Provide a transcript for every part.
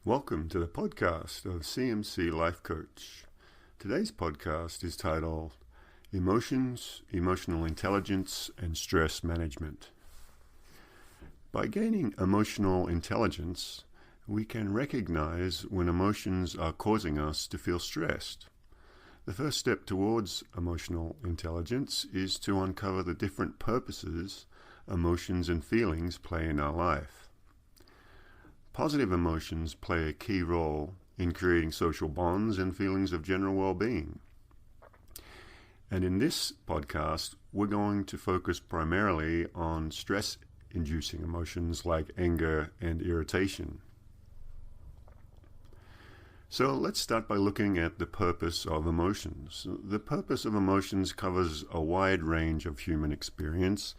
Welcome to the podcast of CMC Life Coach. Today's podcast is titled Emotions, Emotional Intelligence, and Stress Management. By gaining emotional intelligence, we can recognize when emotions are causing us to feel stressed. The first step towards emotional intelligence is to uncover the different purposes emotions and feelings play in our life. Positive emotions play a key role in creating social bonds and feelings of general well-being. And in this podcast, we're going to focus primarily on stress-inducing emotions like anger and irritation. So let's start by looking at the purpose of emotions. The purpose of emotions covers a wide range of human experience,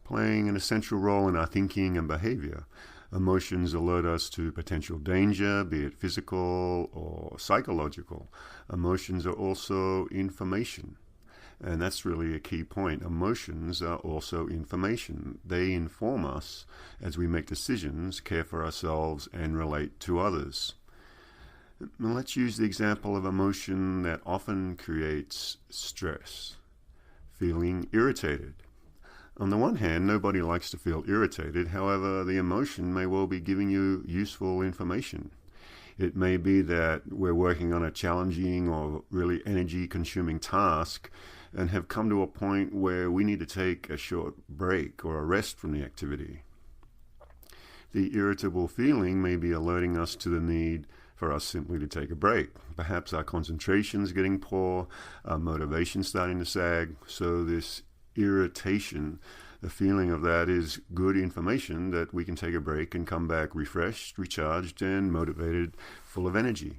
playing an essential role in our thinking and behavior. Emotions alert us to potential danger, be it physical or psychological. Emotions are also information. And that's really a key point. Emotions are also information. They inform us as we make decisions, care for ourselves, and relate to others. Now let's use the example of emotion that often creates stress. Feeling irritated. On the one hand, nobody likes to feel irritated. However, the emotion may well be giving you useful information. It may be that we're working on a challenging or really energy-consuming task and have come to a point where we need to take a short break or a rest from the activity. The irritable feeling may be alerting us to the need for us simply to take a break. Perhaps our concentration's getting poor, our motivation's starting to sag, so this irritation, the feeling of that is good information that we can take a break and come back refreshed, recharged, and motivated, full of energy.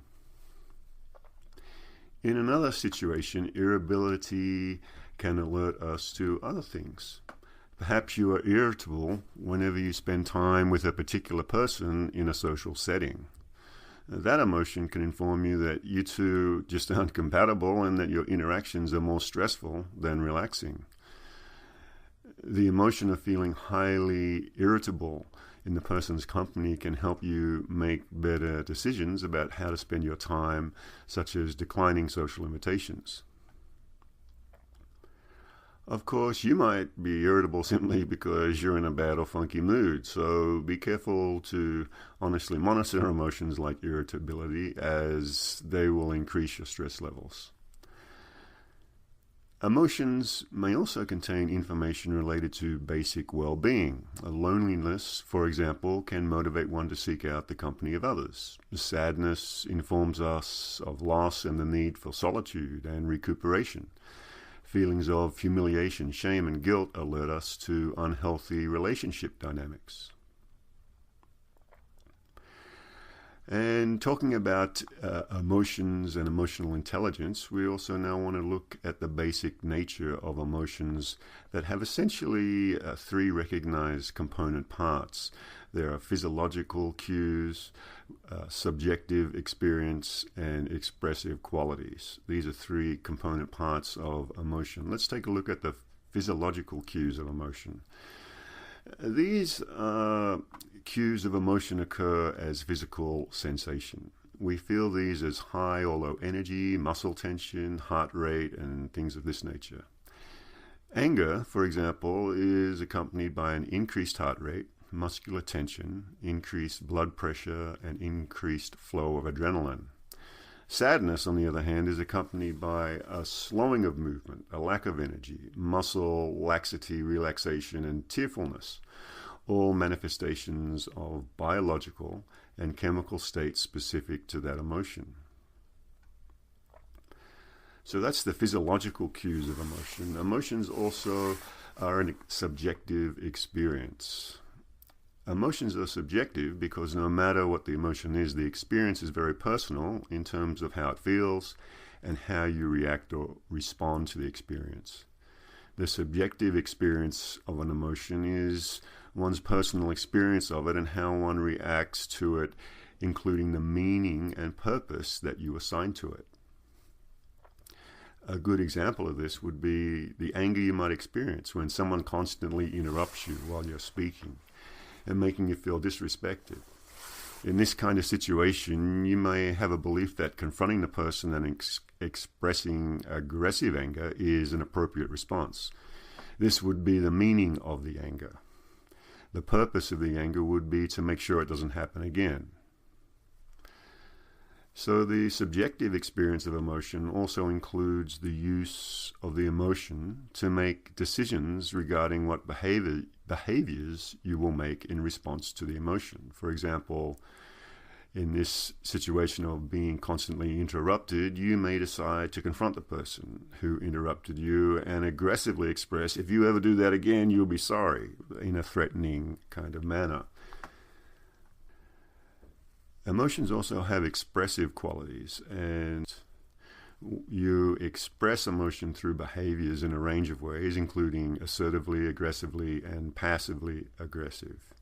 In another situation, irritability can alert us to other things. Perhaps you are irritable whenever you spend time with a particular person in a social setting. That emotion can inform you that you two just aren't compatible and that your interactions are more stressful than relaxing. The emotion of feeling highly irritable in the person's company can help you make better decisions about how to spend your time, such as declining social invitations. Of course, you might be irritable simply because you're in a bad or funky mood, so be careful to honestly monitor emotions like irritability, as they will increase your stress levels. Emotions may also contain information related to basic well-being. Loneliness, for example, can motivate one to seek out the company of others. Sadness informs us of loss and the need for solitude and recuperation. Feelings of humiliation, shame, and guilt alert us to unhealthy relationship dynamics. And talking about emotions and emotional intelligence, we also now want to look at the basic nature of emotions that have essentially three recognized component parts. There are physiological cues, subjective experience, and expressive qualities. These are three component parts of emotion. Let's take a look at the physiological cues of emotion. These cues of emotion occur as physical sensation. We feel these as high or low energy, muscle tension, heart rate, and things of this nature. Anger, for example, is accompanied by an increased heart rate, muscular tension, increased blood pressure, and increased flow of adrenaline. Sadness, on the other hand, is accompanied by a slowing of movement, a lack of energy, muscle laxity, relaxation, and tearfulness, all manifestations of biological and chemical states specific to that emotion. So that's the physiological cues of emotion. Emotions also are a subjective experience. Emotions are subjective because no matter what the emotion is, the experience is very personal in terms of how it feels and how you react or respond to the experience. The subjective experience of an emotion is one's personal experience of it and how one reacts to it, including the meaning and purpose that you assign to it. A good example of this would be the anger you might experience when someone constantly interrupts you while you're speaking and making you feel disrespected. In this kind of situation, you may have a belief that confronting the person and expressing aggressive anger is an appropriate response. This would be the meaning of the anger. The purpose of the anger would be to make sure it doesn't happen again. So the subjective experience of emotion also includes the use of the emotion to make decisions regarding what behaviors you will make in response to the emotion. For example, in this situation of being constantly interrupted, you may decide to confront the person who interrupted you and aggressively express, if you ever do that again, you'll be sorry, in a threatening kind of manner. Emotions also have expressive qualities, and you express emotion through behaviors in a range of ways, including assertively, aggressively, and passively aggressive.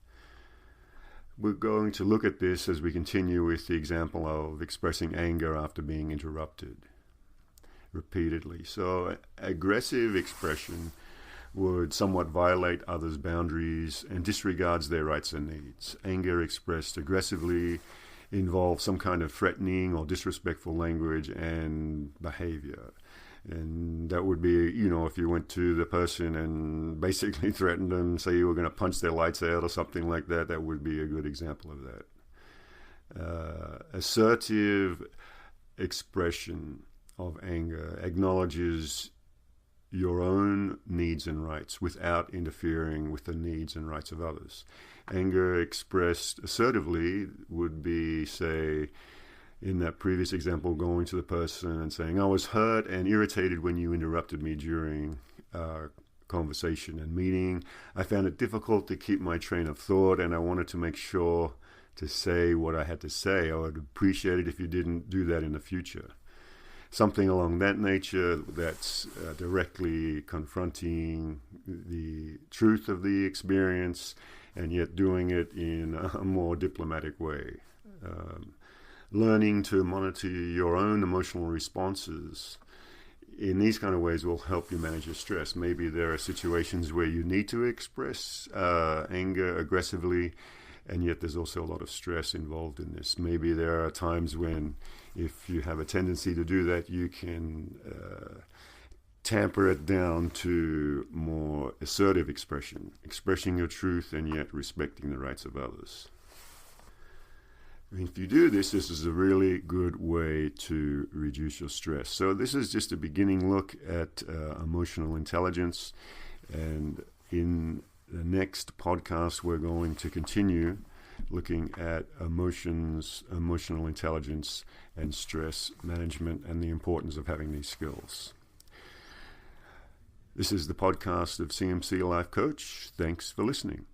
We're going to look at this as we continue with the example of expressing anger after being interrupted repeatedly. So aggressive expression would somewhat violate others' boundaries and disregards their rights and needs. Anger expressed aggressively involves some kind of threatening or disrespectful language and behavior. And that would be, if you went to the person and basically threatened them, say you were going to punch their lights out or something like that, that would be a good example of that. Assertive expression of anger acknowledges your own needs and rights without interfering with the needs and rights of others. Anger expressed assertively would be, say, in that previous example, going to the person and saying, I was hurt and irritated when you interrupted me during our conversation and meeting. I found it difficult to keep my train of thought, and I wanted to make sure to say what I had to say. I would appreciate it if you didn't do that in the future. Something along that nature that's directly confronting the truth of the experience and yet doing it in a more diplomatic way. Learning to monitor your own emotional responses in these kind of ways will help you manage your stress. Maybe there are situations where you need to express anger aggressively, and yet there's also a lot of stress involved in this. Maybe there are times when, if you have a tendency to do that, you can tamper it down to more assertive expressing your truth and yet respecting the rights of others. If you do this, this is a really good way to reduce your stress. So this is just a beginning look at emotional intelligence. And in the next podcast, we're going to continue looking at emotions, emotional intelligence, and stress management, and the importance of having these skills. This is the podcast of CMC Life Coach. Thanks for listening.